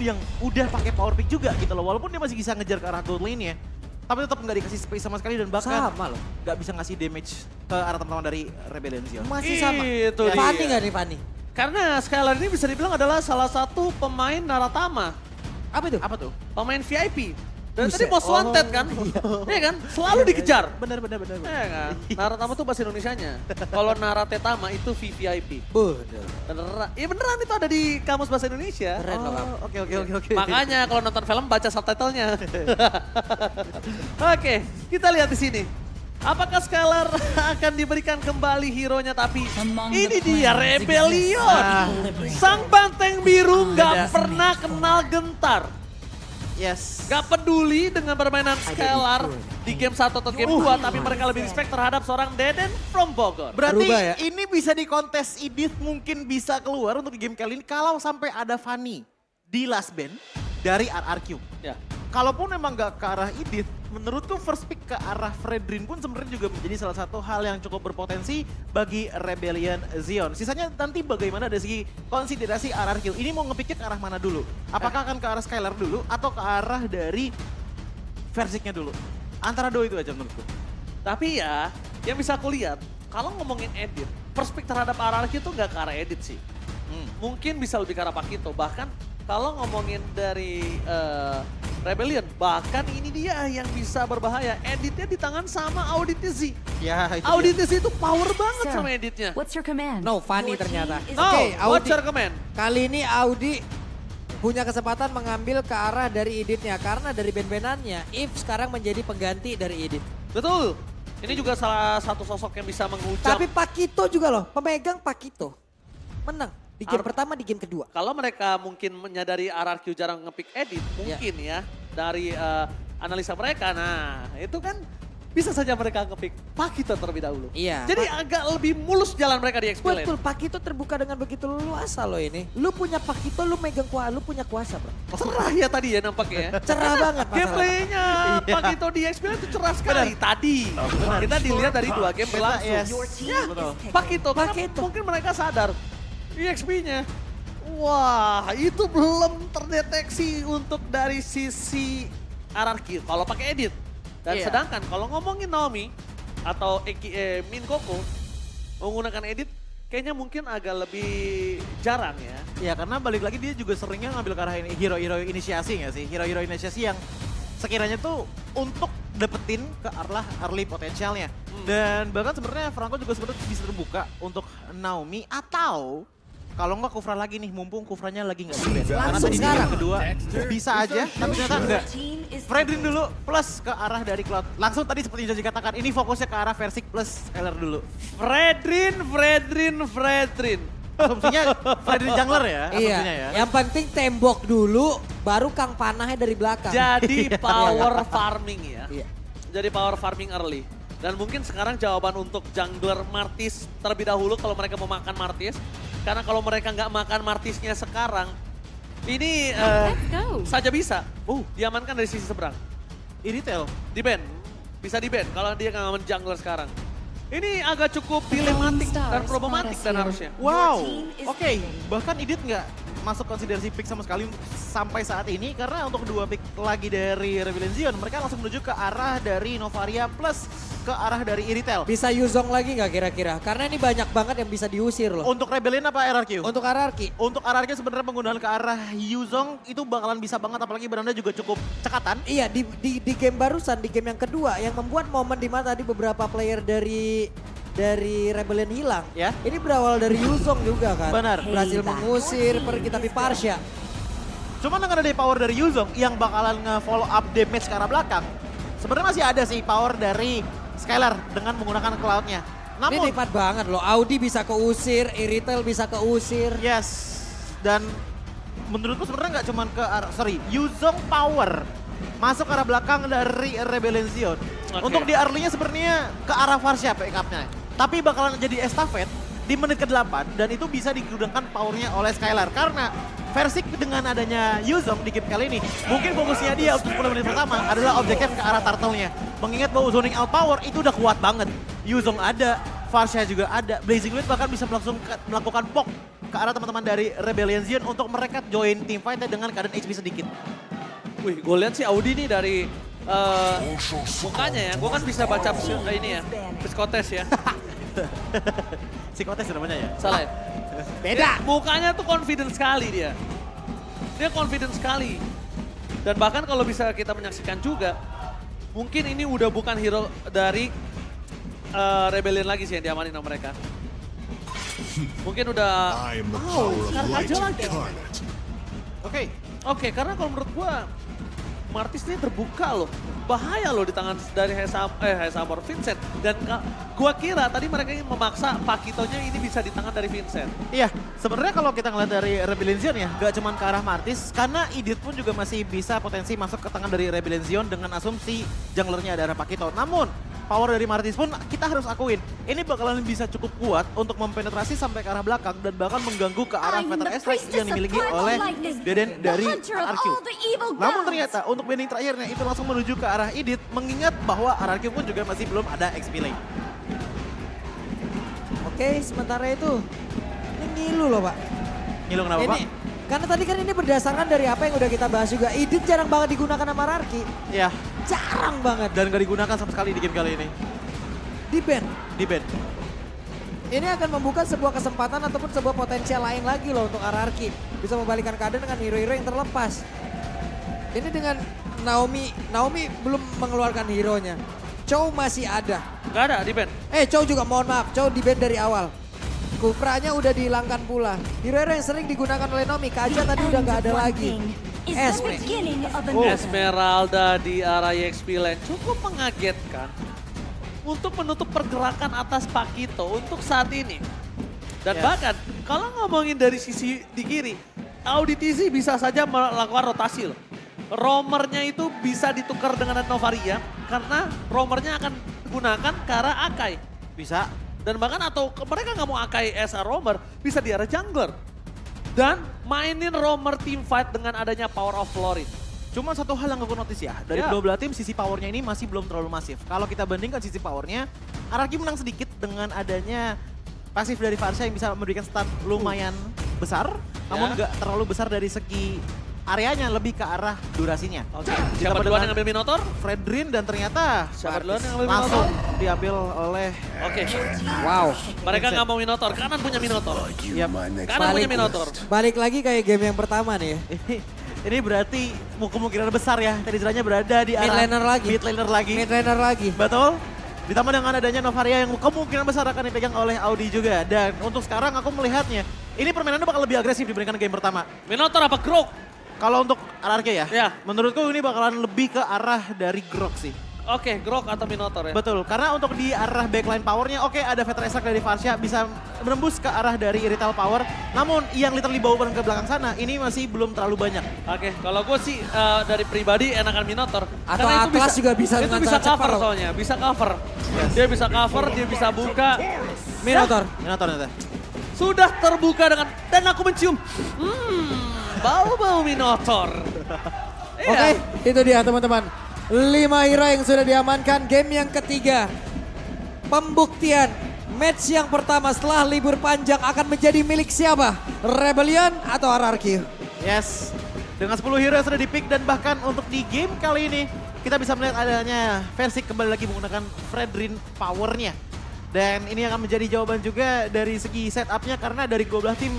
yang udah pakai power pick juga gitu loh. Walaupun dia masih bisa ngejar ke arah gold lane-nya. Tapi tetap nggak dikasih space sama sekali dan bahkan Sama loh. nggak bisa ngasih damage ke arah teman-teman dari Rebellion Zion. Masih sama. Itu dia. Fanny nggak nih Fanny? Karena Skylar ini bisa dibilang adalah salah satu pemain Naratama. Apa itu? Apa tuh? Pemain VIP. Dan Buset. tadi most wanted kan? Iya kan? Selalu dikejar. Bener. Iya kan? Naratama tuh bahasa Indonesianya. Kalau Naratetama itu VVIP. Bener. Beneran. Iya beneran itu ada di kamus bahasa Indonesia. Keren loh kamu. Oke. Makanya kalau nonton film baca subtitlenya. Oke, kita lihat di sini. Apakah Skylar akan diberikan kembali hero-nya, tapi ini dia Rebellion. Sang banteng biru nggak pernah kenal gentar. Yes. Gak peduli dengan permainan Skylar di game 1 atau game 2, tapi mereka lebih respect terhadap seorang Deden from Bogor. Berarti Berubah ya? ini bisa di kontes Edith mungkin bisa keluar untuk di game kali ini kalau sampai ada Fanny di last band dari RRQ. Ya. Kalaupun memang gak ke arah Edith, menurutku first pick ke arah Fredrin pun sebenarnya juga menjadi salah satu hal yang cukup berpotensi bagi Rebellion Zion. Sisanya nanti bagaimana dari segi konsiderasi RRQ. Ini mau ngepicknya ke arah mana dulu? Apakah akan ke arah Skylar dulu atau ke arah dari Versiknya dulu? Antara dua itu aja menurutku. Tapi ya, yang bisa aku lihat, kalau ngomongin edit, first pick terhadap RRQ itu gak ke arah edit sih. Mungkin bisa lebih ke arah Pakito. Bahkan kalau ngomongin dari Rebellion, bahkan ini dia yang bisa berbahaya. Editnya di tangan sama Audit Z. Ya, itu Audit Z itu power banget Sir, sama editnya. What's your command? No, Fanny Your ternyata. team is No, Oke, what's Audi. your command? Kali ini Audi punya kesempatan mengambil ke arah dari Editnya. Karena dari band-bandannya, If sekarang menjadi pengganti dari Edit. Betul. Ini juga salah satu sosok yang bisa menghujam. Tapi Pakito juga loh, pemegang Pakito. Menang di game Ar- pertama, di game kedua. Kalau mereka mungkin menyadari RRQ jarang ngepick edit, mungkin ya dari analisa mereka. Nah, itu kan bisa saja mereka ngepick Pakito terlebih dahulu. Iya. Jadi agak lebih mulus jalan mereka di XP Lane. Betul, Pakito terbuka dengan begitu luasa loh ini. Lu punya Pakito, lu megang kuasa, lu punya kuasa bro. Cerah ya tadi ya nampaknya ya. Cerah banget masalah. Gameplaynya Pakito di XP Lane itu cerah sekali tadi. Kita dilihat dari 2 game berlangsung. Yes. Your team Ya, is taken. Pakito, karena Pakito. mungkin mereka sadar EXP-nya. Wah, itu belum terdeteksi untuk dari sisi RRQ kalau pakai edit. Dan Iya. sedangkan kalau ngomongin Naomi atau Min Koko menggunakan edit, kayaknya mungkin agak lebih jarang ya. Ya karena balik lagi dia juga seringnya ngambil ke arah hero-hero inisiasi nggak sih? Hero-hero inisiasi yang sekiranya tuh untuk dapetin ke arah early potensialnya. Dan bahkan sebenarnya Franco juga sebenarnya bisa terbuka untuk Naomi atau kalau nggak Kufra lagi nih, mumpung Kufranya lagi nggak di band. Karena Langsung tadi di sekarang. game kedua bisa aja, tapi ternyata Your enggak. team is Fredrin taken. dulu plus ke arah dari Cloud. Langsung tadi seperti yang Joji katakan, ini fokusnya ke arah Versik plus Skylar dulu. Fredrin. Asumsinya Fredrin jungler ya, Iya, asumsinya ya. yang penting tembok dulu, baru Kang Panahnya dari belakang. Jadi power farming ya. Iya. Jadi power farming early. Dan mungkin sekarang jawaban untuk jungler Martis terlebih dahulu kalau mereka mau makan Martis. Karena kalau mereka nggak makan Martisnya sekarang, ini Let's go. saja bisa. Diamankan dari sisi seberang. Ini tel. Di ban, bisa di ban kalau dia nggak ngamen jungler sekarang. Ini agak cukup dilematik dan problematik dan harusnya. Wow, Your team is oke. taken. Bahkan Idit nggak masuk konsiderasi pick sama sekali sampai saat ini karena untuk kedua pick lagi dari Rebellion Zion mereka langsung menuju ke arah dari Novaria plus ke arah dari Iritel. Bisa Yuzong lagi nggak kira-kira? Karena ini banyak banget yang bisa diusir loh. Untuk Rebellion apa RRQ? Untuk RRQ. Untuk RRQ sebenarnya penggunaan ke arah Yuzong itu bakalan bisa banget apalagi Beranda juga cukup cekatan. Iya, di game barusan, di game yang kedua yang membuat momen di mana tadi beberapa player dari Rebellion hilang. Ya. Ini berawal dari Yuzong juga kan. Benar. Berhasil mengusir, pergi tapi Parsha. Cuma dengan ada power dari Yuzong yang bakalan nge-follow up damage ke arah belakang. Sebenarnya masih ada sih power dari Skylar dengan menggunakan cloud-nya. Ini Namun, nikmat banget loh. Audi bisa keusir, Iritel bisa keusir. yes. Dan menurutku sebenarnya nggak cuman ke arah, Yuzong power masuk ke arah belakang dari Rebellion Zion. Oke. Untuk di early-nya sebenarnya ke arah Varsha pick-up-nya. Tapi bakalan jadi estafet di menit ke-8 dan itu bisa digunakan powernya oleh Skylar. Karena Versik dengan adanya Yuzong di game kali ini, mungkin fokusnya dia untuk 10 menit pertama adalah objektif ke arah turtle-nya. Mengingat bahwa zoning out power itu udah kuat banget. Yuzong ada, Farsha juga ada. Blazing Blade bahkan bisa langsung melakukan poke ke arah teman-teman dari Rebellion Zion untuk mereka join team fight dengan keadaan HP sedikit. Wih, gue lihat sih Audi nih dari mukanya ya. Gue kan bisa baca ini ya, psikotes ya. Psikotes namanya ya? Salah ya? Beda. Mukanya tuh confident sekali dia. Dia confident sekali. Dan bahkan kalau bisa kita menyaksikan juga, mungkin ini udah bukan hero dari Rebellion lagi sih yang diamanin sama mereka. Mungkin udah... I am the power of sekarang light aja lagi. incarnate. Oke, karena kalau menurut gua Martis ini terbuka loh. Bahaya loh di tangan dari Hesamor Vincent. Dan gua kira tadi mereka ingin memaksa Pakitonya ini bisa di tangan dari Vincent. Iya, sebenarnya kalau kita ngeliat dari Rebellion Zion ya, gak cuma ke arah Martis, karena Idit pun juga masih bisa potensi masuk ke tangan dari Rebellion Zion dengan asumsi junglernya ada Pakito. Namun, power dari Martis pun kita harus akuin, ini bakalan bisa cukup kuat untuk mempenetrasi sampai ke arah belakang dan bahkan mengganggu ke arah Veteran Extract yang dimiliki oleh Deden dari RRQ. Namun ternyata untuk bending terakhirnya itu langsung menuju ke arah Idit, mengingat bahwa RRQ pun juga masih belum ada XP lane. Oke, sementara itu ini ngilu loh Pak. Ngilu kenapa Pak? Karena tadi kan ini berdasarkan dari apa yang udah kita bahas juga. Idit jarang banget digunakan sama Rarki. Iya. Jarang banget. Dan gak digunakan sama sekali di game kali ini. Di ban. Di ban. Ini akan membuka sebuah kesempatan ataupun sebuah potensial lain lagi loh untuk RRQ. Bisa membalikan keadaan dengan hero-hero yang terlepas. Ini dengan Naomi belum mengeluarkan hero-nya. Chow masih ada. Gak ada di band. Chow juga mohon maaf, Chow di ban dari awal. Kufranya udah dihilangkan pula. Hero-hero yang sering digunakan oleh Naomi, Kaja tadi udah gak ada lagi. Esme. Esmeralda di arah EXP lane cukup mengagetkan untuk menutup pergerakan atas Pakito untuk saat ini. Dan bahkan kalau ngomongin dari sisi di kiri, Audi TZ bisa saja melakukan rotasi loh. Roamernya itu bisa ditukar dengan Novaria karena roamernya akan digunakan ke arah Akai. Bisa. Dan bahkan atau mereka nggak mau Akai as a roamer, bisa di arah jungler. Dan mainin roamer team fight dengan adanya Power of Florid. Cuma satu hal yang aku notice ya, dari kedua belah tim sisi powernya ini masih belum terlalu masif. Kalau kita bandingkan sisi powernya, RRQ menang sedikit dengan adanya pasif dari Farsha yang bisa memberikan stun lumayan besar. Namun nggak terlalu besar dari segi areanya, lebih ke arah durasinya. Oke, siapa duluan yang ngambil Minotaur? Fredrin dan ternyata Siapa duluan yang ngambil langsung Minotaur? diambil oleh... Oke, Wow. mereka nggak mau Minotaur, kanan punya Minotaur. Yap. My next Kanan punya Balik. Minotaur. Balik lagi kayak game yang pertama nih ya. Ini berarti kemungkinan besar ya, Terizranya berada di arah Mid laner lagi. Mid laner lagi. Mid laner lagi. Betul. Ditambah dengan adanya Novaria yang kemungkinan besar akan dipegang oleh Audi juga. Dan untuk sekarang aku melihatnya, ini permainannya bakal lebih agresif dibandingkan game pertama. Minotaur apa Grok? Kalau untuk RRQ ya, Ya. menurutku ini bakalan lebih ke arah dari Grok sih. Oke, Grok atau Minotaur ya? Betul, karena untuk di arah backline powernya, oke ada Veteran Extract dari Farsha bisa menembus ke arah dari Irrital Power. Namun yang literally bawa ke belakang sana, ini masih belum terlalu banyak. Oke, kalau gue sih dari pribadi enakan Minotaur. Atau Karena Atlas juga bisa itu dengan bisa sangat cepat cover loh. soalnya, bisa cover. Dia bisa cover, dia bisa buka. Minotaur. Minotaur ternyata. Sudah terbuka dengan, dan aku mencium. Bau-bau Minotaur. Oke, itu dia teman-teman. 5 hero yang sudah diamankan, game yang ketiga. Pembuktian match yang pertama setelah libur panjang akan menjadi milik siapa? Rebellion atau RRQ? Yes, dengan 10 hero yang sudah di-pick dan bahkan untuk di game kali ini kita bisa melihat adanya versi kembali lagi menggunakan Fredrin powernya. Dan ini akan menjadi jawaban juga dari segi setupnya karena dari 12 tim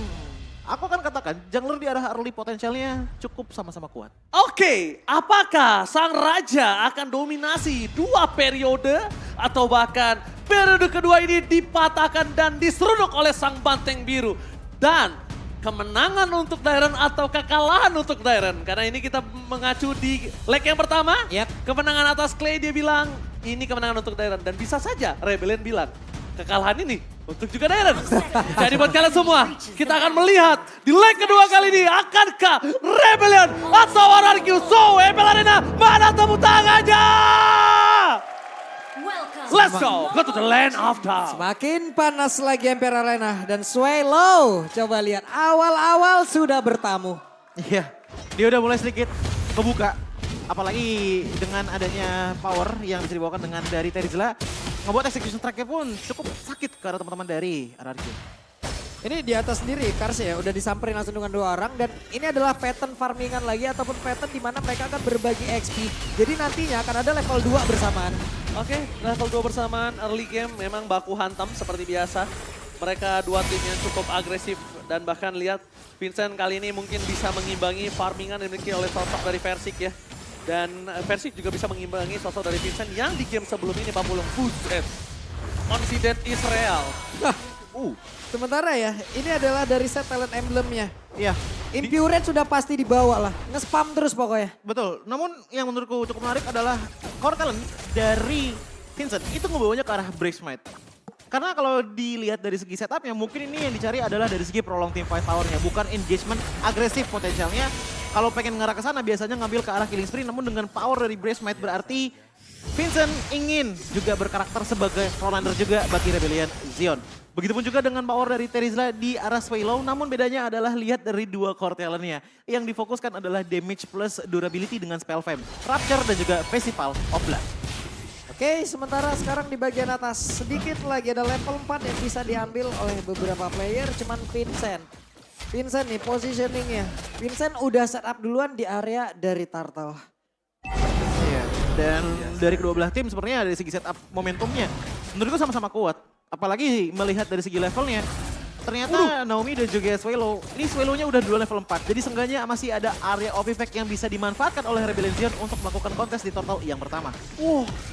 aku akan katakan jungler di arah early potensialnya cukup sama-sama kuat. Oke, apakah sang raja akan dominasi 2 periode atau bahkan periode kedua ini dipatahkan dan diseruduk oleh sang banteng biru? Dan kemenangan untuk Dairon atau kekalahan untuk Dairon? Karena ini kita mengacu di leg yang pertama, kemenangan atas Clay dia bilang ini kemenangan untuk Dairon. Dan bisa saja Rebellion bilang kekalahan ini untuk juga Dairon. Jadi buat kalian semua, kita akan melihat di leg kedua kali ini, akankah Rebellion atau RRQ? So, ML Arena, mana tepuk tangannya? Let's go to the land of time. Semakin panas lagi Emperor Arena dan Sway Low. Coba lihat, awal-awal sudah bertamu. Iya, dia udah mulai sedikit kebuka. Apalagi dengan adanya power yang bisa dibawakan dengan dari Terizla. ngebuat execution track-nya pun cukup sakit ke arah teman-teman dari RRQ. Ini di atas sendiri Kars ya, udah disamperin langsung dengan 2 orang. Dan ini adalah pattern farmingan lagi ataupun pattern di mana mereka akan berbagi XP. Jadi nantinya akan ada level 2 bersamaan. Oke, level 2 bersamaan early game memang baku hantam seperti biasa. Mereka dua tim yang cukup agresif dan bahkan lihat Vincent kali ini mungkin bisa mengimbangi farmingan yang dimiliki oleh sosok dari Versik ya. Dan Versik juga bisa mengimbangi sosok dari Vincent yang di game sebelum ini Papulung. Buset, Considered Israel. Sementara ya, ini adalah dari set talent emblemnya. Iya. Impurate sudah pasti dibawa lah, nge-spam terus pokoknya. Betul, namun yang menurutku cukup menarik adalah core talent dari Vincent itu ngebawanya ke arah Brave Smite. Karena kalau dilihat dari segi setupnya, mungkin ini yang dicari adalah dari segi prolong team fight powernya, bukan engagement agresif potensialnya. Kalau pengen ngarah ke sana biasanya ngambil ke arah killing spree, namun dengan power dari Brave Smite berarti Vincent ingin juga berkarakter sebagai frontrunner juga bagi Rebellion Zion. Begitupun juga dengan power dari Terizla di arah Swallow, namun bedanya adalah lihat dari 2 core talent-nya. Yang difokuskan adalah damage plus durability dengan spell fam, Rapture dan juga Festival of Blood. Oke, sementara sekarang di bagian atas sedikit lagi ada level 4 yang bisa diambil oleh beberapa player, cuman Vincent. Vincent nih positioningnya, Vincent udah setup duluan di area dari Turtle. Iya, dan dari kedua belah tim sepertinya dari segi setup momentumnya, menurutku sama-sama kuat. Apalagi melihat dari segi levelnya, ternyata Naomi dan juga Swallow, ini Swallow-nya udah dua level 4. Jadi seenggaknya masih ada area of effect yang bisa dimanfaatkan oleh Rebellion Zion untuk melakukan kontes di Turtle yang pertama.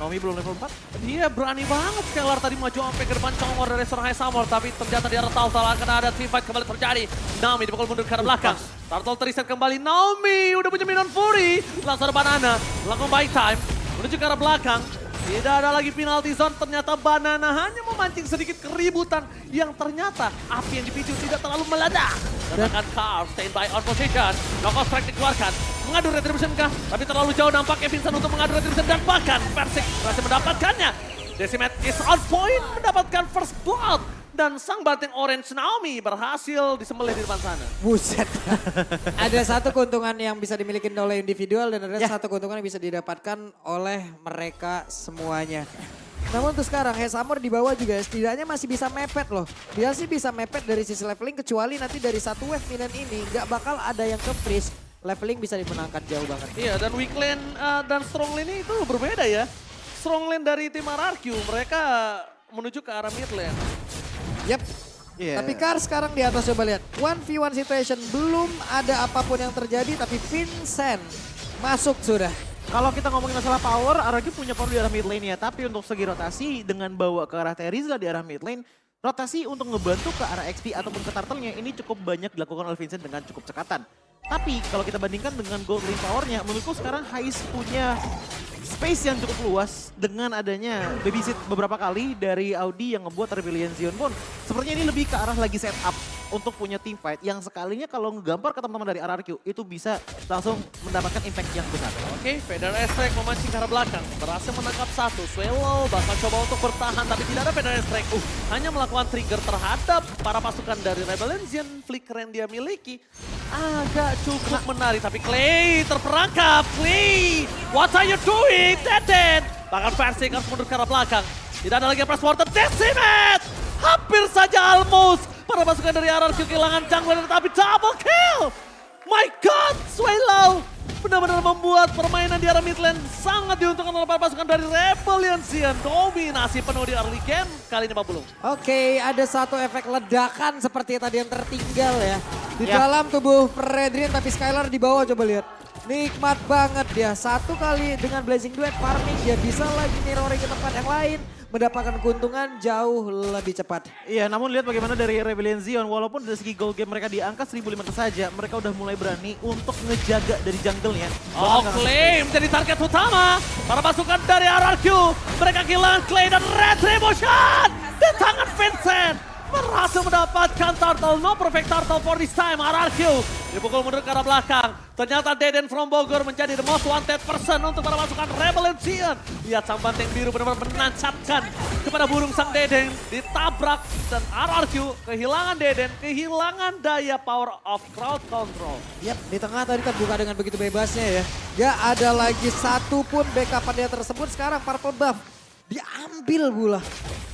Naomi belum level 4. Dia berani banget Scalar tadi maju sampai ke depan congor dari seorang Hesamor. Tapi ternyata di arah Turtle akan ada team fight kembali terjadi. Naomi dipukul mundur ke arah belakang. Turtle teriset kembali. Naomi udah punya Minion Fury. Langsung ada Banana. Langsung buy time. Menuju ke arah belakang. Tidak ada lagi penalty zone, ternyata Banana hanya memancing sedikit keributan yang ternyata api yang dipicu tidak terlalu meledak. Sedangkan Carl standby on position, Knockout Strike dikeluarkan, mengadu Retribution kah? Tapi terlalu jauh nampaknya Vincent untuk mengadu Retribution dan bahkan Versik berhasil mendapatkannya. Decimet is on point, mendapatkan first blood. Dan sang banteng orange Naomi berhasil disembelih di depan sana. Buset. Ada satu keuntungan yang bisa dimiliki oleh individual dan ada satu keuntungan yang bisa didapatkan oleh mereka semuanya. Namun untuk sekarang Hesamor di bawah juga setidaknya masih bisa mepet loh. Dia sih bisa mepet dari sisi leveling kecuali nanti dari satu wave minion ini nggak bakal ada yang ke freeze. Leveling bisa dimenangkan jauh banget. Iya, dan weak lane dan strong lane ini itu berbeda ya. Strong lane dari tim RRQ mereka menuju ke arah mid lane. Yep. Tapi Kars sekarang di atas coba lihat. 1v1 situation belum ada apapun yang terjadi tapi Vincent masuk sudah. Kalau kita ngomongin masalah power, RRQ punya power di arah mid lane ya. Tapi untuk segi rotasi dengan bawa ke arah Terizla di arah mid lane, rotasi untuk ngebantu ke arah XP ataupun ke turtle-nya ini cukup banyak dilakukan oleh Vincent dengan cukup cekatan. Tapi kalau kita bandingkan dengan gold lane powernya, menurutku sekarang Hais punya space yang cukup luas dengan adanya babysit beberapa kali dari Audi yang ngebuat Rebellion Zion pun. Sepertinya ini lebih ke arah lagi setup untuk punya team fight yang sekalinya kalau ngegampar ke teman-teman dari RRQ itu bisa langsung mendapatkan impact yang besar. Oke, Feder Strike memancing ke arah belakang. Berhasil menangkap satu. Swallow bakal coba untuk bertahan tapi tidak ada Feder Strike. Hanya melakukan trigger terhadap para pasukan dari Rebellion Zion. Flicker yang dia miliki agak cukup menarik. Tapi Clay terperangkap. Clay, what are you doing? Deden. Bahkan Versik harus mundur ke arah belakang. Tidak ada lagi press water. Decimet! Hampir saja almost. Para pasukan dari RRQ kehilangan jungler tapi double kill. My God, Swallow benar-benar membuat permainan di arah mid lane sangat diuntungkan oleh para pasukan dari Rebellion Zion. Dominasi penuh di early game, kali ini belum. Oke, ada satu efek ledakan seperti tadi yang tertinggal ya. Di dalam tubuh Fredrin tapi Skylar di bawah coba lihat. Nikmat banget dia, satu kali dengan Blazing Duet farming dia bisa lagi mirroring ke tempat yang lain. Mendapatkan keuntungan jauh lebih cepat. Iya, namun lihat bagaimana dari Rebellion Zion, walaupun dari segi gold game mereka di angka 1.500 saja, mereka udah mulai berani untuk ngejaga dari jungle-nya. Oh, Clay menjadi target utama. Para pasukan dari RRQ, mereka kehilangan Clay dan Retribution. Di tangan Vincent. Berhasil mendapatkan turtle, no perfect turtle for this time. RRQ dipukul mundur ke arah belakang. Ternyata Deden from Bogor menjadi the most wanted person untuk para pasukan Rebellion Zion. Lihat sang banteng biru benar-benar menancapkan kepada burung sang Deden. Ditabrak dan RRQ kehilangan Deden, kehilangan daya power of crowd control. Yap, di tengah tadi terbuka dengan begitu bebasnya ya. Gak ada lagi satu pun backupan dia tersebut. Sekarang purple buff diambil pula.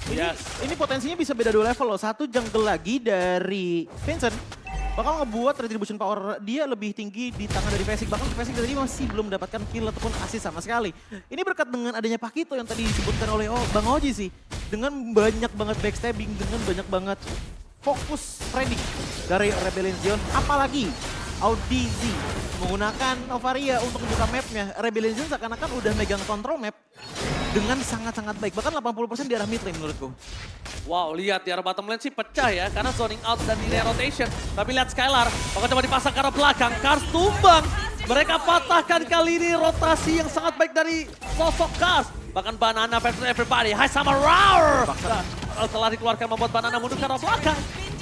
Yes. Ini potensinya bisa beda 2 level loh. Satu jungle lagi dari Vincent bakal ngebuat retribution power dia lebih tinggi di tangan dari Fesik. Bahkan Fesik tadi masih belum mendapatkan kill ataupun assist sama sekali. Ini berkat dengan adanya Pakito yang tadi disebutkan oleh Bang Oji sih. Dengan banyak banget backstabbing, dengan banyak banget fokus trading dari Rebellion Zion. Apalagi Audizi menggunakan Novaria untuk membuka mapnya. Rebellion Zion seakan-akan udah megang kontrol map dengan sangat-sangat baik. Bahkan 80% di arah mid lane menurutku. Wow, lihat di arah bottom lane sih pecah ya, karena zoning out dan delay rotation. Tapi lihat Skylar, bakal coba dipasang ke arah belakang, Kars tumbang. Mereka patahkan kali ini rotasi yang sangat baik dari sosok Kars. Bahkan Banana versus everybody, hai sama Roar. Setelah dikeluarkan membuat Banana mundur ke arah belakang.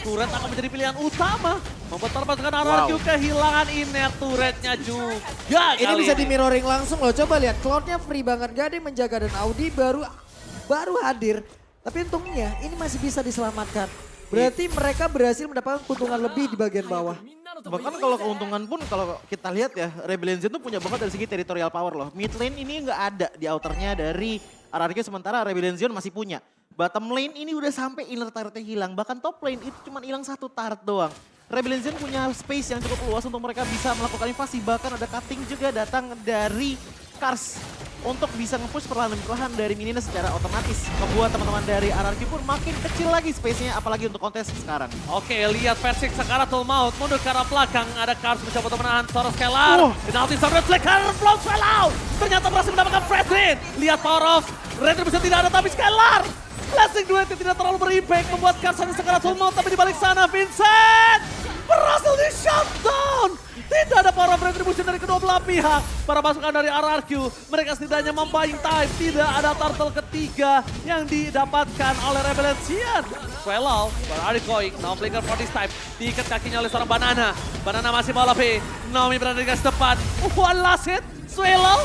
Turret akan menjadi pilihan utama. Membuat pasukan RRQ kehilangan inner turretnya juga. Ini bisa di mirroring langsung loh. Coba lihat, Cloud-nya free banget. Gak ada yang menjaga dan Audi baru hadir. Tapi untungnya ini masih bisa diselamatkan. Berarti mereka berhasil mendapatkan keuntungan lebih di bagian bawah. Bahkan kalau keuntungan pun kalau kita lihat ya, Rebellion Zion tuh punya banget dari segi territorial power loh. Mid lane ini nggak ada di outernya dari RRQ, sementara Rebellion Zion masih punya. Bottom lane ini udah sampai inner turretnya hilang. Bahkan top lane itu cuma hilang 1 turret doang. Rebellion Zion punya space yang cukup luas untuk mereka bisa melakukan invasi. Bahkan ada cutting juga datang dari Kars untuk bisa nge-push perlahan-perlahan dari mininya secara otomatis. Membuat teman-teman dari RRQ pun makin kecil lagi space-nya, apalagi untuk kontes sekarang. Oke, lihat Versik Sakaratul Maut mundur ke arah belakang. Ada Kars mencoba untuk menahan Soros Skylar. Penalti Soros Skylar, blow Swallow. Ternyata berhasil mendapatkan Fredrin. Lihat power of Retribution tidak ada, tapi Skylar. Blessing duet yang tidak terlalu berimpact membuat Kars hanya Sakaratul Maut, tapi di balik sana Vincent berhasil di shutdown. Tidak ada power of retribution dari kedua belah pihak. Para pasukan dari RRQ, mereka setidaknya membuying time. Tidak ada turtle ketiga yang didapatkan oleh Rebellion Zion. Swallow, where are you going? No flicker for this time. Diikat kakinya oleh seorang Banana. Banana masih mau lebih. Naomi berada di garis depan. One last hit. Swallow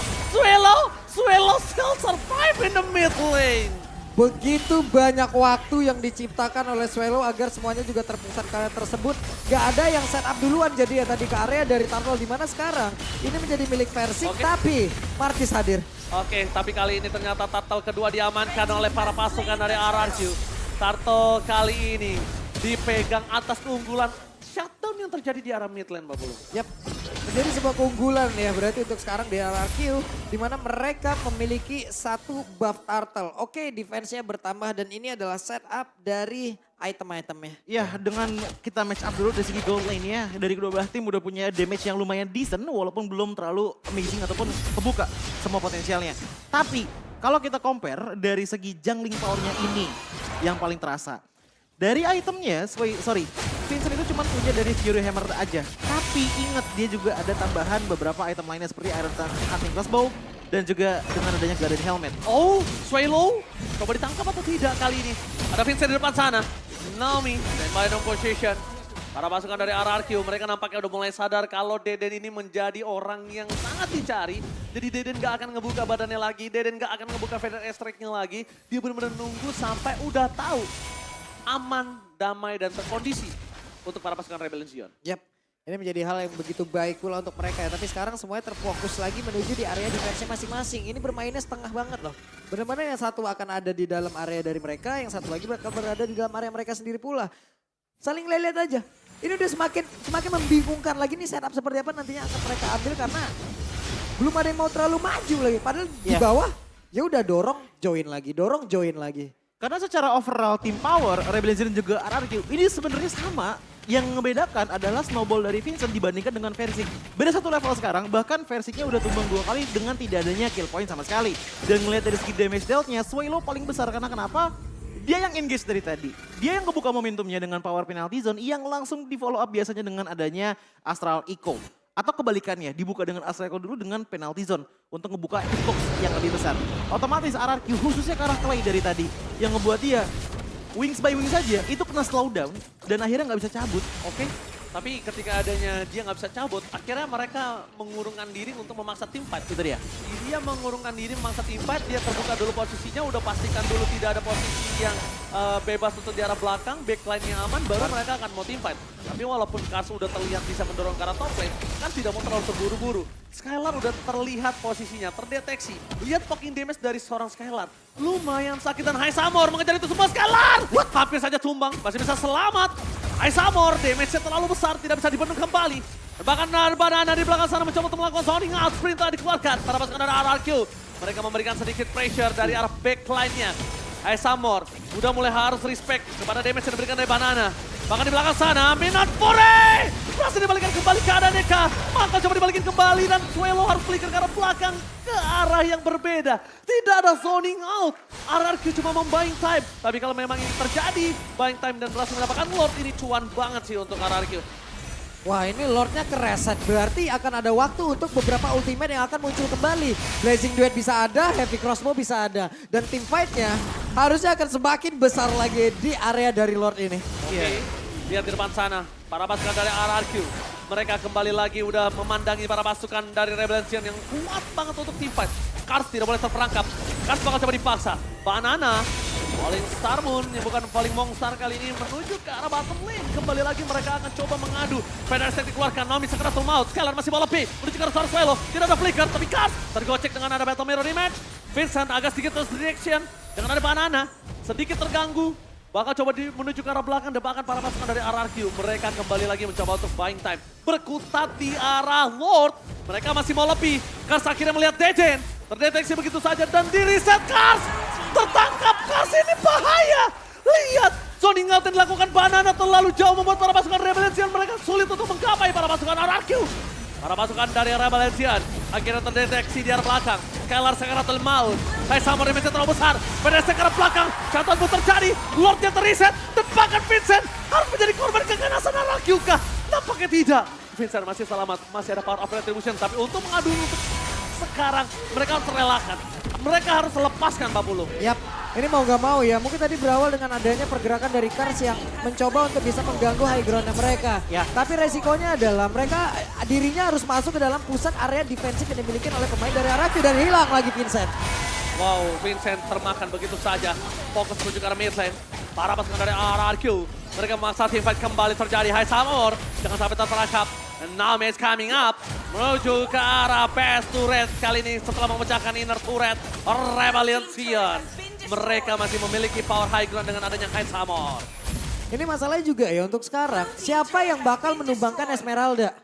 still survive in the mid lane. Begitu banyak waktu yang diciptakan oleh Swallow agar semuanya juga terpusat ke area tersebut. Gak ada yang setup duluan jadi ya tadi ke area dari Turtle, di mana sekarang ini menjadi milik Versik, tapi Marquis hadir. Oke, tapi kali ini ternyata Turtle kedua diamankan oleh para pasukan dari RRQ. Turtle kali ini dipegang atas keunggulan shutdown yang terjadi di arah mid lane, Pak Bulu. Yap, menjadi sebuah keunggulan ya berarti untuk sekarang di RRQ, di mana mereka memiliki 1 buff Turtle. Oke, defense-nya bertambah dan ini adalah setup dari item-itemnya. Ya, dengan kita match up dulu dari segi gold lane ya. Dari kedua belah tim udah punya damage yang lumayan decent walaupun belum terlalu amazing ataupun kebuka semua potensialnya. Tapi kalau kita compare dari segi jungling powernya ini yang paling terasa. Dari itemnya, Vincent itu cuma punya dari Fury Hammer aja. Tapi ingat dia juga ada tambahan beberapa item lainnya seperti Iron Hunting Crossbow dan juga dengan adanya Guardian Helmet. Oh, Swallow, coba ditangkap atau tidak kali ini? Ada Vincent di depan sana. Naomi, standby on position. Para pasukan dari RRQ, mereka nampaknya udah mulai sadar kalau Deden ini menjadi orang yang sangat dicari. Jadi Deden gak akan ngebuka badannya lagi, Deden gak akan ngebuka Feather Strike-nya lagi. Dia benar-benar nunggu sampai udah tahu aman, damai, dan terkondisi untuk para pasukan Rebellion Zion. Yap, ini menjadi hal yang begitu baik pula untuk mereka ya. Tapi sekarang semuanya terfokus lagi menuju di area defense masing-masing. Ini bermainnya setengah banget loh. Benar-benar yang satu akan ada di dalam area dari mereka, yang satu lagi bakal berada di dalam area mereka sendiri pula. Saling lihat aja. Ini udah semakin membingungkan lagi nih setup seperti apa nantinya akan mereka ambil karena belum ada yang mau terlalu maju lagi. Padahal di bawah ya udah dorong join lagi. Karena secara overall team power, Rebellion Zion juga RRQ ini sebenarnya sama. Yang ngebedakan adalah snowball dari Vincent dibandingkan dengan Versik. Beda 1 level sekarang, bahkan Versiknya udah tumbang 2 kali dengan tidak adanya kill point sama sekali. Dan ngelihat dari segi damage dealt-nya, Swallow paling besar karena kenapa? Dia yang engage dari tadi. Dia yang kebuka momentumnya dengan power penalty zone yang langsung di follow up biasanya dengan adanya Astral Echo. Atau kebalikannya, dibuka dengan Astral Echo dulu dengan penalty zone untuk ngebuka hitbox yang lebih besar. Otomatis RRQ khususnya ke arah Clay dari tadi yang ngebuat dia wings by wings saja itu kena slow down dan akhirnya nggak bisa cabut. Oke, Tapi ketika adanya dia nggak bisa cabut, akhirnya mereka mengurungkan diri untuk memaksa tim fight. Itu dia. Dia mengurungkan diri memaksa tim fight, dia terbuka dulu posisinya, udah pastikan dulu tidak ada posisi yang bebas untuk di arah belakang, backline-nya aman, baru mereka akan mau tim fight. Tapi walaupun Kars udah terlihat bisa mendorong ke arah top lane, kan tidak mau terlalu terburu-buru. Skylar udah terlihat posisinya, terdeteksi. Lihat poking damage dari seorang Skylar. Lumayan sakit dan High Samor mengejar itu semua Skylar. Hampir saja tumbang, masih bisa selamat. High Samor, damage-nya terlalu besar, tidak bisa dibendung kembali. Bahkan Banana di belakang sana mencoba untuk melakukan zoning out, sprint telah dikeluarkan para pasukan dari RRQ. Mereka memberikan sedikit pressure dari arah backline-nya. High Samor udah mulai harus respect kepada damage yang diberikan dari Banana. Bahkan di belakang sana, Minot Pore! Berhasil dibalikan kembali ke arah Neka. Maka coba dibalikin kembali dan Suelo harus flicker ke arah belakang. Ke arah yang berbeda. Tidak ada zoning out. RRQ cuma membuying time. Tapi kalau memang ini terjadi, buying time dan berhasil mendapatkan Lord, ini cuan banget sih untuk RRQ. Wah ini Lordnya kereset, berarti akan ada waktu untuk beberapa ultimate yang akan muncul kembali. Blazing Duet bisa ada, Heavy Crossbow bisa ada. Dan tim fight-nya harusnya akan semakin besar lagi di area dari Lord ini. Oke, lihat di depan sana, para pasukan dari RRQ. Mereka kembali lagi udah memandangi para pasukan dari Rebellion yang kuat banget untuk tim fight. Kars tidak boleh terperangkap, Kars bakal coba dipaksa. Banana, Falling Star Moon yang bukan Falling Mongstar kali ini menuju ke arah bottom lane. Kembali lagi mereka akan coba mengadu. Feather Stack dikeluarkan, Naomi segera full mouth. Skylar masih bola P, menuju ke arah seorang Suelo. Tidak ada flicker, tapi Kars tergocek dengan ada Battle Mirror rematch. Vincent agak sedikit direction dengan ada Banana, sedikit terganggu. Bakal coba menuju ke arah belakang dan bahkan para pasukan dari RRQ. Mereka kembali lagi mencoba untuk buying time. Berkutat di arah Lord. Mereka masih mau lebih. Kars akhirnya melihat Dejen. Terdeteksi begitu saja dan di reset Kars. Tertangkap Kars, ini bahaya. Lihat, zoning out yang dilakukan Banana terlalu jauh membuat para pasukan Rebellion mereka sulit untuk menggapai para pasukan RRQ. Para pasukan dari Rebellion akhirnya terdeteksi di arah belakang. Skylar Sekaratul Maut. High Samor damage terlalu besar. Pada sekar belakang, catatan pun terjadi. Lordnya terreset dan bahkan Vincent harus menjadi korban keganasan RRQ kah? Nampaknya tidak. Vincent masih selamat, masih ada power of retribution. Tapi untuk mengadu untuk sekarang mereka harus terelakkan. Mereka harus lepaskan 40. Yap, ini mau gak mau ya. Mungkin tadi berawal dengan adanya pergerakan dari Kars yang mencoba untuk bisa mengganggu high ground-nya mereka. Ya. Tapi resikonya adalah mereka dirinya harus masuk ke dalam pusat area defensif yang dimiliki oleh pemain dari RRQ dan hilang lagi Vincent. Wow, Vincent termakan begitu saja. Fokus menuju ke arah mid lane. Para pasukan dari RRQ. Mereka memaksa team fight kembali terjadi. High Samor, jangan sampai terperangkap. And now is coming up. Menuju ke arah best turret. Kali ini setelah memecahkan inner turret. Rebellion. Mereka masih memiliki power high ground dengan adanya High Samor. Ini masalahnya juga ya untuk sekarang. Siapa yang bakal menumbangkan Esmeralda?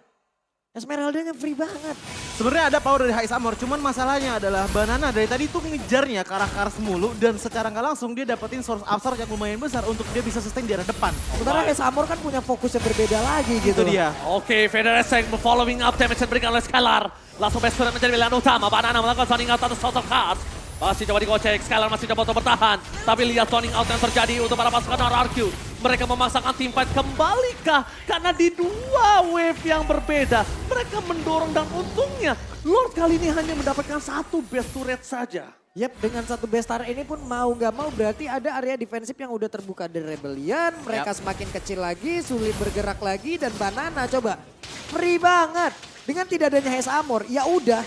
Esmeraldanya free banget. Sebenarnya ada power dari High Samor, cuman masalahnya adalah Banana dari tadi tuh ngejarnya ke arah Kars mulu dan secara nggak langsung dia dapetin source absorb yang lumayan besar untuk dia bisa sustain di arah depan. Sementara High Samor kan punya fokus yang berbeda lagi gitu. Itu dia. Oke, Feather Stack following up damage yang diberikan oleh Skylar. Langsung best friend menjadi pilihan utama. Banana melakukan zoning out atas South of Kars. Masih coba digocek, Skylar masih coba untuk bertahan. Tapi lihat zoning out yang terjadi untuk para pasukan RRQ. Mereka memaksakan team fight kembali kah? Karena di dua wave yang berbeda. Mereka mendorong dan untungnya Lord kali ini hanya mendapatkan satu best turret saja. Yap, dengan satu bestar ini pun mau nggak mau berarti ada area defensif yang udah terbuka dari Rebellion. Mereka semakin kecil lagi, sulit bergerak lagi dan Banana coba free banget. Dengan tidak adanya High Samor, ya udah.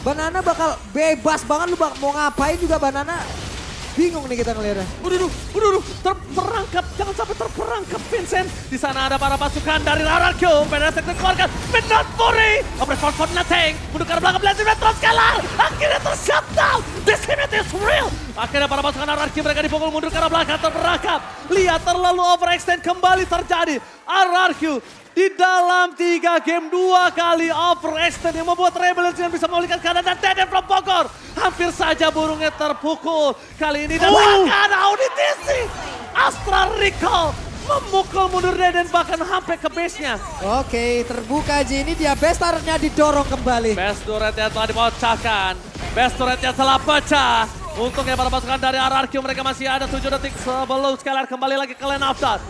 Banana bakal bebas banget, lu mau ngapain juga Banana. Bingung nih kita ngeliatnya. Udah, terperangkap, jangan sampai terperangkap Vincent. Di sana ada para pasukan dari RRQ. Pada saat dikeluarkan, Midnight Fury. Operasi for nothing. Menuju ke belakang Blazing Metro Skylar. Akhirnya ter-shutdown. This event is real. Akhirnya para pasukan RRQ mereka dipukul mundur ke arah belakang, terperangkap. Lihat terlalu overextend kembali terjadi. RRQ di dalam 3 game 2 kali overextend yang membuat Rebellion bisa memulihkan keadaan dan Deden from Bogor. Hampir saja burungnya terpukul. Kali ini dan bahkan Auditisi. Astra Recall memukul mundur Deden bahkan sampai ke base-nya. Oke, terbuka aja ini dia bestarnya didorong kembali. Best turretnya telah dipecahkan. Best turretnya telah pecah. Untungnya para pasukan dari RRQ mereka masih ada 7 detik sebelum Skylar kembali lagi ke lane of death.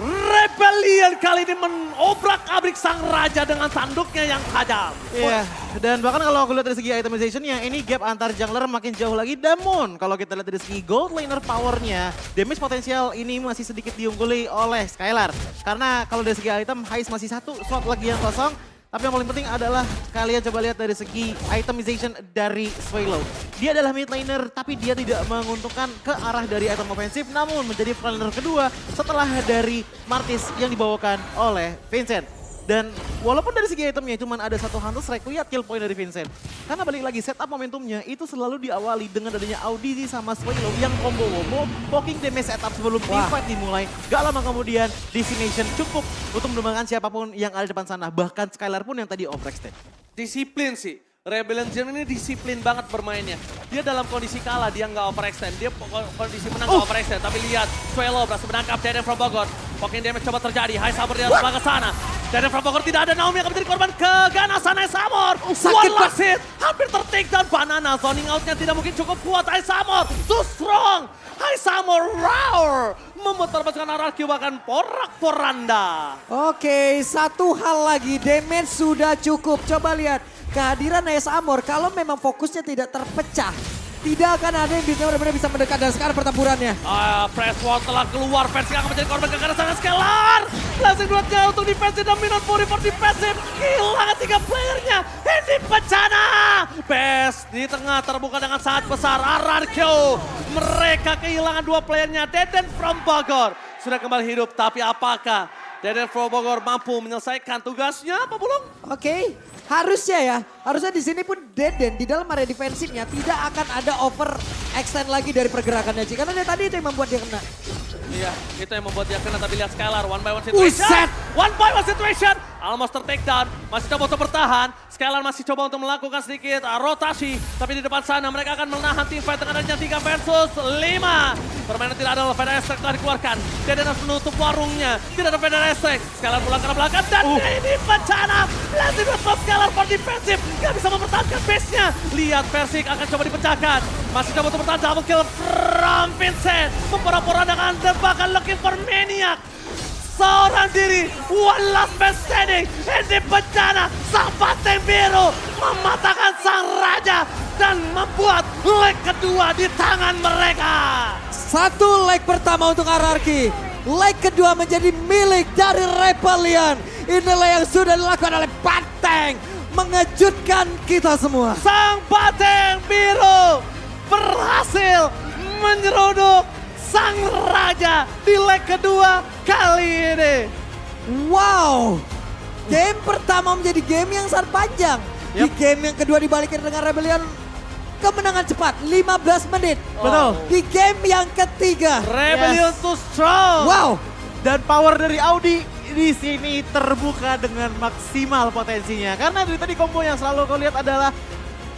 Rebellion kali ini menobrak-abrik sang raja dengan tanduknya yang tajam. Iya, dan bahkan kalau aku lihat dari segi itemizationnya, ini gap antar jungler makin jauh lagi. Namun kalau kita lihat dari segi gold laner powernya, damage potensial ini masih sedikit diungguli oleh Skylar. Karena kalau dari segi item, Heist masih satu slot lagi yang kosong. Tapi yang paling penting adalah kalian coba lihat dari segi itemization dari Swallow. Dia adalah mid laner tapi dia tidak menguntungkan ke arah dari item ofensif, namun menjadi front laner kedua setelah dari Martis yang dibawakan oleh Vincent. Dan walaupun dari segi itemnya cuma ada satu Hunter Strike, lihat kill point dari Vincent. Karena balik lagi setup momentumnya itu selalu diawali dengan adanya audisi sama Swallow yang combo-combo, poking damage setup sebelum teamfight dimulai. Gak lama kemudian Decimation cukup untuk menumbangkan siapapun yang ada di depan sana. Bahkan Skylar pun yang tadi overextend. Disiplin sih. Rebellion Zion ini disiplin banget bermainnya. Dia dalam kondisi kalah, dia nggak overextend. Dia kondisi menang nggak overextend. Tapi lihat, Swallow berhasil menangkap Darren from Bogor. Poking damage coba terjadi, High Summer di atas ke sana. Darren from Bogor tidak ada, Naomi akan menjadi korban keganasan High Summer. One last hit, hampir ter-take down Banana. Zoning out-nya tidak mungkin cukup kuat, High Summer. Too strong, High Summer roar. Memutar pasukan RRQ bahkan porak-poranda. Oke, satu hal lagi, damage sudah cukup. Coba lihat, kehadiran AS Amor kalau memang fokusnya tidak terpecah, tidak akan ada yang bisa benar-benar bisa mendekat dan sekarang pertempurannya. Press wall telah keluar, Versi akan menjadi korban keganasan Skylar. Langsung duetnya untuk defensive dan minute for defensive. Kehilangan 3 playernya, ini bencana. Best di tengah terbuka dengan sangat besar, RRQ. Mereka kehilangan 2 playernya, Deden from Bogor. Sudah kembali hidup, tapi apakah Deden from Bogor mampu menyelesaikan tugasnya, Pak Bulung? Oke, harusnya ya. Harusnya di sini pun Deden di dalam area defensifnya tidak akan ada over extend lagi dari pergerakannya Ci. Karena dia tadi itu yang membuat dia kena. Iya, itu yang membuat dia kena, tapi lihat Skylar, one by one situation. Uset! One by one situation, almost ter-take down, masih coba untuk bertahan. Skylar masih coba untuk melakukan sedikit rotasi, tapi di depan sana mereka akan menahan tim fight dengan adanya 3 versus 5. Permainan tidak ada, Feather Strike telah dikeluarkan. Deden harus menutup warungnya, tidak ada Feather Strike. Skylar pulang ke belakang dan ini bencana. Blazing Westbrook Skylar for defensive, gak bisa mempertahankan base-nya. Lihat Versik akan coba dipecahkan, masih coba untuk bertahan double kill from Vincent. Memporak-porandakan bahkan looking for Maniac. Seorang diri, one last man standing. Ini bencana, sang banteng biru mematahkan sang raja dan membuat leg kedua di tangan mereka. Satu leg pertama untuk RRQ. Leg kedua menjadi milik dari Rebellion. Inilah yang sudah dilakukan oleh Banteng. Mengejutkan kita semua. Sang banteng biru berhasil menyeruduk sang raja di leg kedua kali ini. Wow. Game pertama menjadi game yang sangat panjang. Di game yang kedua dibalikin dengan Rebellion. Kemenangan cepat, 15 menit. Betul. Di game yang ketiga. Rebellion too strong. Wow. Dan power dari Audi di sini terbuka dengan maksimal potensinya. Karena dari tadi combo yang selalu kau lihat adalah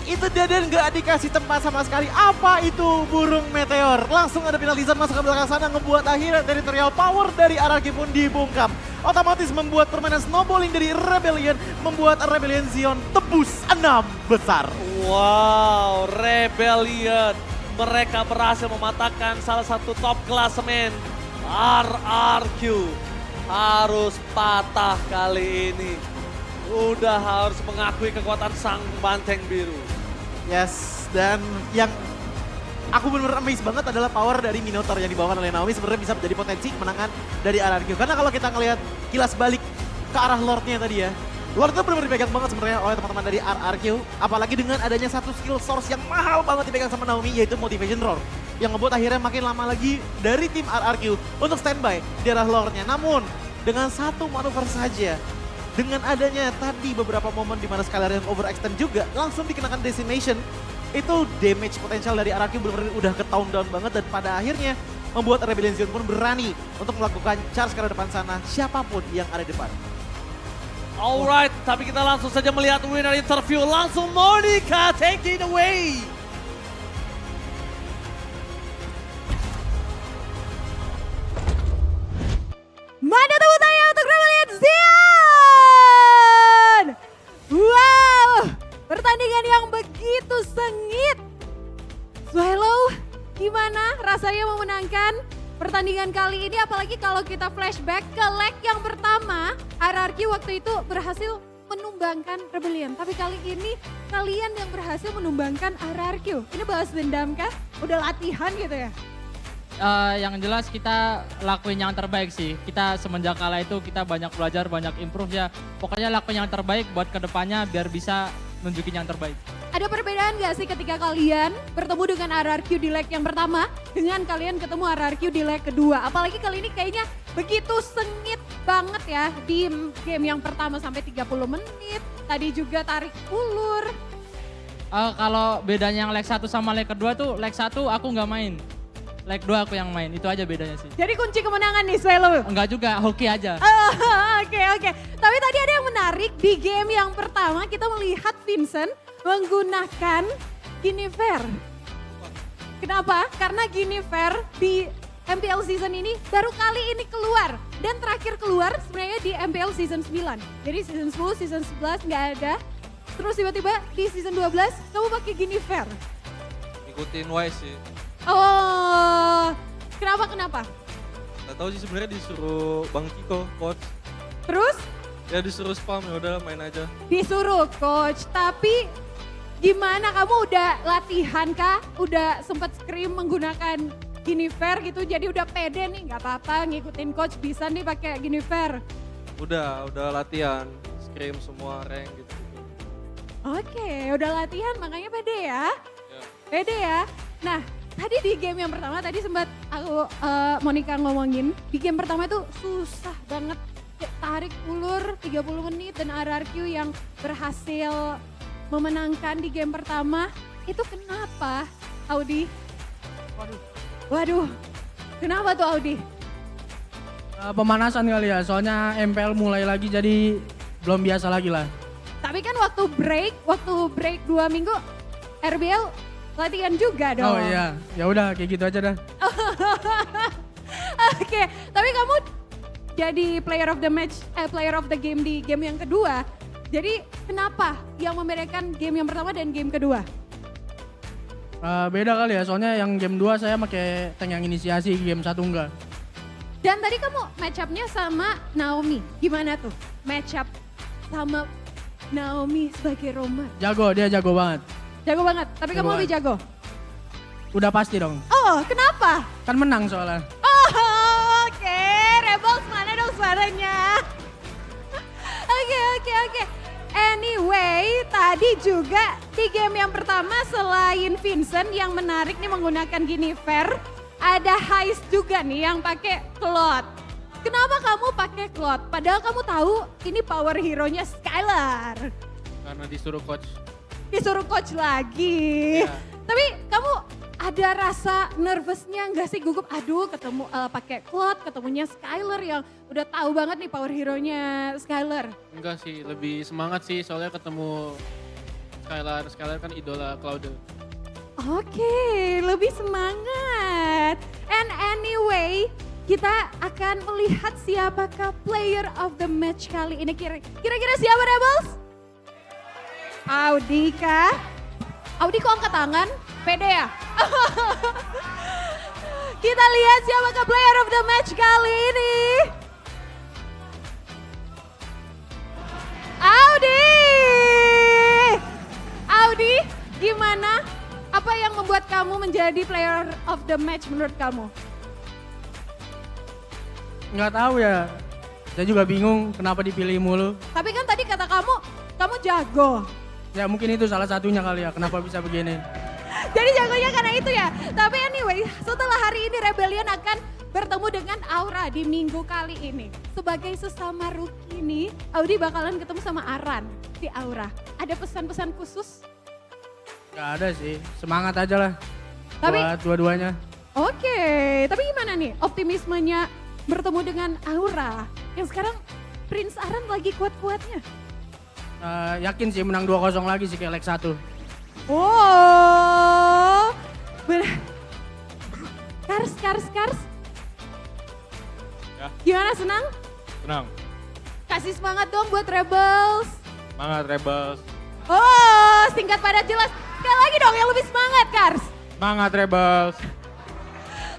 itu Deden gak dikasih tempat sama sekali. Apa itu burung meteor? Langsung ada penaltisan masuk ke belakang sana ngebuat akhirnya territorial power dari RRQ pun dibungkam. Otomatis membuat permainan snowballing dari Rebellion, membuat Rebellion Zion tebus 6 besar. Wow, Rebellion. Mereka berhasil mematahkan salah satu top klasemen. RRQ harus patah kali ini. Udah harus mengakui kekuatan sang banteng biru. Yes, dan yang aku benar-benar amazed banget adalah power dari Minotaur yang dibawakan oleh Naomi sebenarnya bisa menjadi potensi kemenangan dari RRQ. Karena kalau kita ngelihat kilas balik ke arah Lordnya tadi ya, Lord itu benar-benar dipegang banget sebenarnya oleh teman-teman dari RRQ. Apalagi dengan adanya satu skill source yang mahal banget dipegang sama Naomi, yaitu Motivation Roar. Yang ngebuat akhirnya makin lama lagi dari tim RRQ untuk standby di arah Lordnya. Namun dengan satu manuver saja, dengan adanya tadi beberapa momen di mana Skylar yang overextend juga langsung dikenakan Decimation, itu damage potensial dari RRQ benar-benar udah ke-town down banget dan pada akhirnya membuat Rebellion Zion pun berani untuk melakukan charge ke arah depan sana siapapun yang ada di depan. Alright, tapi kita langsung saja melihat winner interview. Langsung Monica, take it away. Mana tepuk tangan untuk Rebellion Zion! Wow, pertandingan yang begitu sengit. Swallow, gimana rasanya memenangkan pertandingan kali ini apalagi kalau kita flashback ke leg yang pertama, RRQ waktu itu berhasil menumbangkan Rebellion. Tapi kali ini kalian yang berhasil menumbangkan RRQ. Ini balas dendam kah? Udah latihan gitu ya? Yang jelas kita lakuin yang terbaik sih. Kita semenjak kalah itu kita banyak belajar, banyak improve ya. Pokoknya lakuin yang terbaik buat kedepannya biar bisa nunjukin yang terbaik. Ada perbedaan gak sih ketika kalian bertemu dengan RRQ di leg yang pertama dengan kalian ketemu RRQ di leg kedua? Apalagi kali ini kayaknya begitu sengit banget ya di game yang pertama sampai 30 menit. Tadi juga tarik ulur. Kalau bedanya yang leg 1 sama leg kedua tuh leg 1 aku nggak main. Leg 2 aku yang main, itu aja bedanya sih. Jadi kunci kemenangan nih Swelo. Enggak juga, hoki aja. Oke. Tapi tadi ada yang menarik di game yang pertama kita melihat Vincent menggunakan Guinevere. Kenapa? Karena Guinevere di MPL season ini baru kali ini keluar. Dan terakhir keluar sebenarnya di MPL season 9. Jadi season 10, season 11 nggak ada. Terus tiba-tiba di season 12 kamu pakai Guinevere. Ikutin Wise sih. Oh, kenapa? Gak tahu sih sebenarnya disuruh Bang Kiko, coach. Terus Ya disuruh spam, ya udah main aja. disuruh coach, tapi gimana kamu udah latihan kah? Udah sempat scrim menggunakan Guinevere gitu, jadi udah pede nih, nggak apa-apa ngikutin coach bisa nih pakai Guinevere. Udah latihan, scrim semua rank gitu. Oke, udah latihan makanya pede ya. Ya. Pede ya. Nah, tadi di game yang pertama tadi sempat aku Monica ngomongin, di game pertama itu susah banget tarik ulur 30 menit dan RRQ yang berhasil memenangkan di game pertama. Itu kenapa, Audi? Waduh. Kenapa tuh Audi? Pemanasan kali ya, soalnya MPL mulai lagi jadi belum biasa lagi lah. Tapi kan waktu break 2 minggu RBL latihan juga dong. Oh iya, ya udah kayak gitu aja dah. Oke, tapi kamu jadi player of the match, player of the game di game yang kedua. Jadi kenapa yang membedakan game yang pertama dan game kedua? Beda kali ya, soalnya yang game 2 saya pakai tank yang inisiasi, game 1 enggak. Dan tadi kamu match up-nya sama Naomi. Gimana tuh match up sama Naomi sebagai Roma? Dia jago banget. Jago banget, tapi Jago kamu lebih banget. jago. Udah pasti dong, Oh, kenapa? kan menang soalnya. Oh, oke. Rebels mana dong suaranya? Oke. Anyway, tadi juga di game yang pertama selain Vincent yang menarik nih menggunakan Guinevere, ada Heist juga nih yang pakai Claude. Kenapa kamu pakai Claude? Padahal kamu tahu ini power hero-nya Skylar. Karena disuruh coach. Disuruh coach lagi. Iya. Tapi kamu ada rasa nervousnya nggak sih, gugup? Aduh, ketemu pakai Claude, ketemunya Skylar yang udah tahu banget nih power hero-nya Skylar. Enggak sih, lebih semangat sih soalnya ketemu Skylar. Skylar kan idola Cloud. Oke, lebih semangat. And anyway, kita akan melihat siapakah player of the match kali ini. Kira-kira siapa, Rebels? Audi kah? Audi kok angkat tangan? Pede ya? Kita lihat siapakah player of the match kali ini. Audi, gimana? Apa yang membuat kamu menjadi player of the match menurut kamu? Nggak tahu ya, saya juga bingung kenapa dipilih mulu. Tapi kan tadi kata kamu jago. Ya mungkin itu salah satunya kali ya, kenapa bisa begini. Jadi jagonya karena itu ya. Tapi anyway, setelah hari ini Rebellion akan bertemu dengan Aura di minggu kali ini. Sebagai sesama rookie nih, Audi bakalan ketemu sama Aran di Aura. Ada pesan-pesan khusus? Nggak ada sih, semangat aja lah Tapi- buat dua-duanya. Oke, tapi gimana nih optimismenya bertemu dengan Aura? Yang sekarang Prince Aran lagi kuat-kuatnya. Yakin sih menang 2-0 lagi sih kayak leg 1. Oh, Kars. Ya. Gimana, senang? Tenang, Kasih semangat dong buat Rebels. semangat Rebels. Oh, singkat padat jelas. Sekali lagi dong yang lebih semangat, Kars. Semangat Rebels.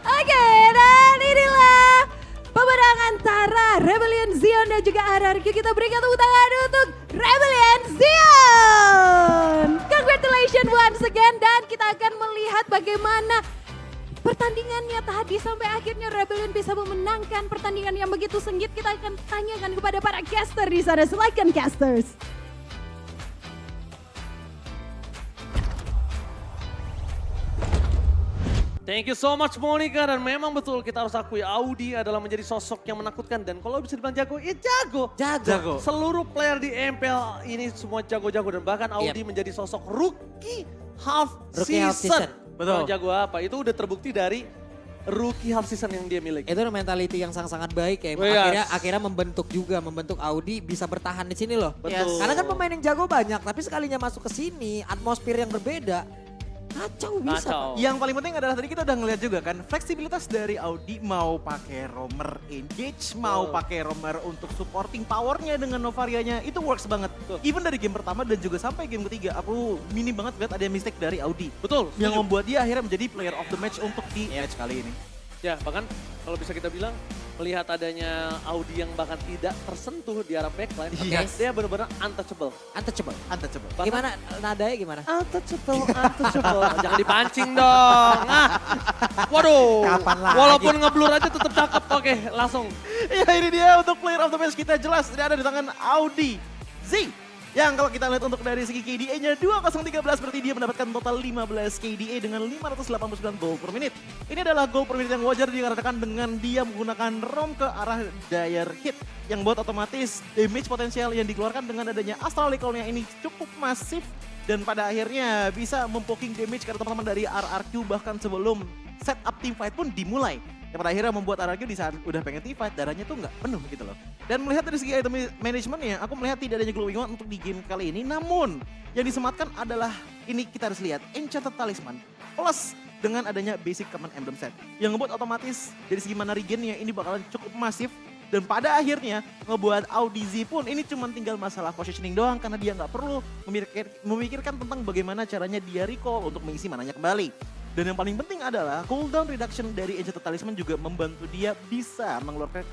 Oke, dan inilah pemenang antara Rebellion Zion dan juga RRQ. Kita berikan tepuk tangan untuk Rebellion Zion. Congratulations once again, dan kita akan melihat bagaimana pertandingannya tadi sampai akhirnya Rebellion bisa memenangkan pertandingan yang begitu sengit. Kita akan tanyakan kepada para caster di sana. Silakan casters. Thank you so much Monica, dan memang betul kita harus akui Audi adalah menjadi sosok yang menakutkan, dan kalau bisa dibilang jago, ya jago. Jago. Seluruh player di MPL ini semua jago-jago, dan bahkan Audi menjadi sosok rookie half season. Betul. Mau jago apa? Itu udah terbukti dari rookie half season yang dia miliki. Itu mentality yang sangat-sangat baik ya. Oh, yes. Akhirnya membentuk Audi bisa bertahan di sini loh. Betul. Karena kan pemain yang jago banyak, tapi sekalinya masuk ke sini, atmosfer yang berbeda, kacau bisa. Kacau. Yang paling penting adalah tadi kita udah ngeliat juga kan fleksibilitas dari Audi, mau pakai roamer engage, mau pakai roamer untuk supporting powernya dengan Novarianya, itu works banget. Even dari game pertama dan juga sampai game ketiga, aku minim banget lihat ada mistake dari Audi. Betul. Yang setuju. membuat dia akhirnya menjadi player of the match untuk di match kali ini. Ya, bahkan kalau bisa kita bilang melihat adanya Audi yang bahkan tidak tersentuh di arah backline, Yes. dia benar-benar untouchable. Untouchable. Untouchable. Bahkan- Gimana nadanya gimana? Untouchable. Jangan dipancing dong. Waduh. Kapan lagi? Walaupun ngeblur aja tetap cakep. Oke, langsung. Ya ini dia untuk player of the match kita, jelas ini ada di tangan Audi Z. Yang kalau kita lihat untuk dari segi KDA-nya 2013, berarti dia mendapatkan total 15 KDA dengan 589 gol per menit. Ini adalah gol per menit yang wajar dikarenakan dengan dia menggunakan ROM ke arah Dire Hit. Yang buat otomatis damage potensial yang dikeluarkan dengan adanya Astral Recall-nya ini cukup masif. Dan pada akhirnya bisa mempoking damage karena teman-teman dari RRQ bahkan sebelum setup team fight pun dimulai. Yang pada akhirnya membuat RRQ di saat udah pengen team fight, darahnya tuh nggak penuh gitu loh. Dan melihat dari segi item managementnya, aku melihat tidak adanya glowing one untuk di game kali ini. Namun yang disematkan adalah, ini kita harus lihat, Enchanted Talisman plus dengan adanya basic common emblem set. Yang ngebuat otomatis dari segi mana regainnya ini bakalan cukup masif. Dan pada akhirnya ngebuat Audi Z pun ini cuma tinggal masalah positioning doang, karena dia nggak perlu memikirkan tentang bagaimana caranya dia recall untuk mengisi mananya kembali. Dan yang paling penting adalah cooldown reduction dari Enchanted Talisman juga membantu dia bisa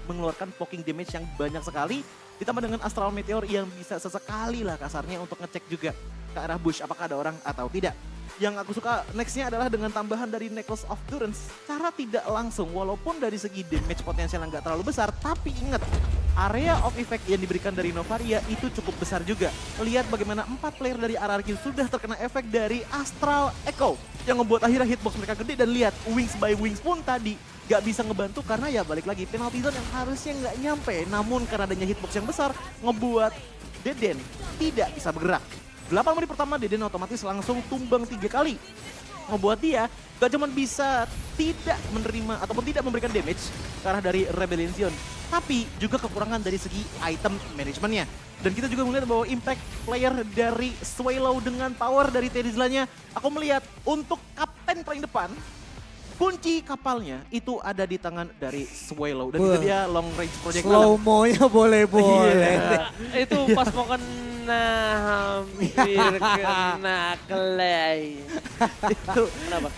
mengeluarkan poking damage yang banyak sekali. Ditambah dengan Astral Meteor yang bisa sesekali lah kasarnya untuk ngecek juga ke arah bush apakah ada orang atau tidak. Yang aku suka nextnya adalah dengan tambahan dari Necklace of Durance. Cara tidak langsung, walaupun dari segi damage potensial yang nggak terlalu besar, tapi ingat, area of effect yang diberikan dari Novaria itu cukup besar juga. Lihat bagaimana 4 player dari RRQ sudah terkena efek dari Astral Echo yang membuat akhirnya hitbox mereka gede. Dan lihat, Wings by Wings pun tadi gak bisa ngebantu karena ya balik lagi penalty zone yang harusnya nggak nyampe. Namun karena adanya hitbox yang besar, ngebuat Deden tidak bisa bergerak. 8 menit pertama Deden otomatis langsung tumbang 3 kali. Ngebuat dia gak cuma bisa tidak menerima ataupun tidak memberikan damage ke arah dari Rebellion Zion, tapi juga kekurangan dari segi item manajemennya. Dan kita juga melihat bahwa impact player dari Swallow dengan power dari Terizla-nya, aku melihat untuk kapten paling depan, kunci kapalnya itu ada di tangan dari Swallow. Dan itu dia long range project. Slow mo-nya boleh-boleh. Itu pas mau kena hampir kena clay.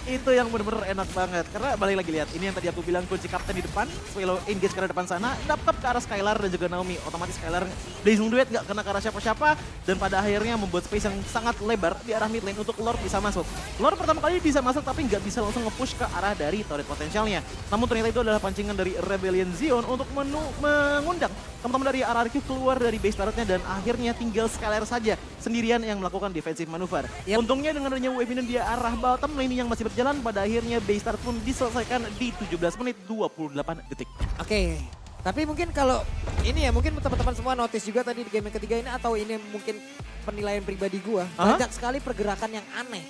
itu yang benar-benar enak banget. Karena balik lagi lihat, ini yang tadi aku bilang kunci kapten di depan, Swallow engage ke arah depan sana, dapat ke arah Skylar dan juga Naomi. Otomatis Skylar blazing duet gak kena ke arah siapa-siapa, dan pada akhirnya membuat space yang sangat lebar di arah mid lane untuk Lord bisa masuk. Lord pertama kali bisa masuk tapi nggak bisa langsung nge-push ke arah dari turret potensialnya. Namun ternyata itu adalah pancingan dari Rebellion Zion untuk mengundang teman-teman dari RRQ keluar dari base turretnya, dan akhirnya tinggal Skylar saja sendirian yang melakukan defensive manuver. Yep. Untungnya dengan adanya wave ini di arah bottom lane yang masih berjalan, pada akhirnya base turret pun diselesaikan di 17 menit 28 detik. Oke, tapi mungkin kalau ini ya, mungkin teman-teman semua notice juga tadi di game yang ketiga ini, atau ini mungkin penilaian pribadi gua, banyak sekali pergerakan yang aneh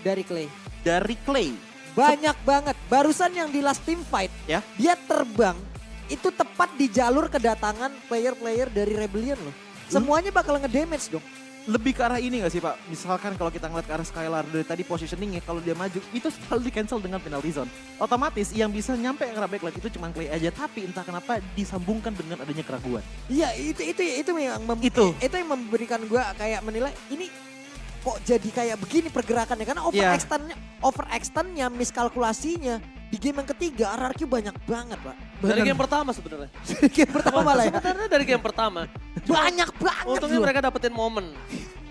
dari Clay. Dari Clay. Banyak banget. Barusan yang di last team fight, Ya. dia terbang itu tepat di jalur kedatangan player-player dari Rebellion loh. Semuanya bakal ngedamage dong. Lebih ke arah ini gak sih Pak? Misalkan kalau kita ngeliat ke arah Skylar dari tadi positioningnya, kalau dia maju itu selalu di cancel dengan penalty zone. Otomatis yang bisa nyampe ke arah backline itu cuma Clay aja, tapi entah kenapa disambungkan dengan adanya keraguan. Iya, itu yang Itu. itu yang memberikan gua kayak menilai ini kok jadi kayak begini pergerakannya. Karena overextendnya, miskalkulasinya. Di game yang ketiga RRQ banyak banget Pak. Dari game pertama sebenarnya. Dari game pertama lah ya. Sebenarnya dari game pertama. Banyak banget. Untungnya loh. mereka dapetin momen.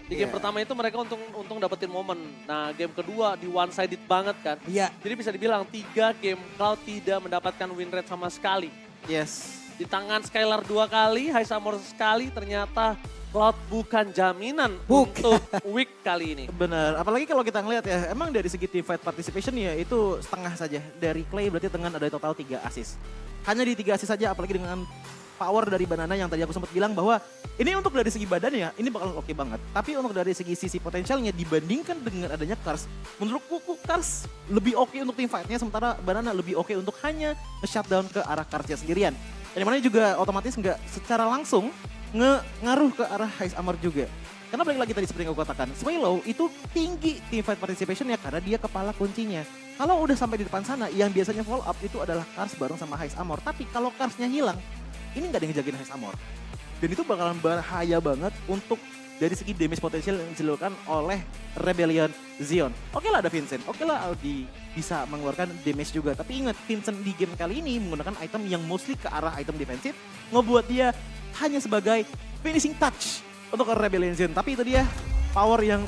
Di game Iya. pertama itu mereka untung dapetin momen. Nah game kedua di one sided banget kan. Iya. Jadi bisa dibilang 3 game Cloud tidak mendapatkan win rate sama sekali. Yes. Di tangan Skylar 2 kali, High Summer sekali, ternyata Cloud bukan jaminan untuk week kali ini. Bener, apalagi kalau kita ngelihat ya, emang dari segi team fight participation ya itu setengah saja. Dari Clay berarti dengan ada total 3 assist. Hanya di 3 assist saja, apalagi dengan power dari Banana yang tadi aku sempat bilang bahwa ini untuk dari segi badannya, ini bakal oke banget. Tapi untuk dari sisi potensialnya dibandingkan dengan adanya Cars, menurutku Cars lebih oke untuk team fightnya, sementara Banana lebih oke untuk hanya nge-shutdown ke arah Carsnya sendirian. Yang mana juga otomatis nggak secara langsung ngaruh ke arah High Armor juga. Karena balik lagi tadi seperti yang aku katakan, Swallow itu tinggi team fight participation ya karena dia kepala kuncinya. Kalau udah sampai di depan sana, yang biasanya follow up itu adalah Cars bareng sama High Armor. Tapi kalau Carsnya hilang, ini nggak ada yang ngejagain High Armor. Dan itu bakalan bahaya banget untuk dari segi damage potensial yang dilakukan oleh Rebellion Zion. Oke lah ada Vincent, oke lah Audi bisa mengeluarkan damage juga. Tapi ingat Vincent di game kali ini menggunakan item yang mostly ke arah item defensif, ngebuat dia hanya sebagai finishing touch untuk Rebellion Zion. Tapi itu dia power yang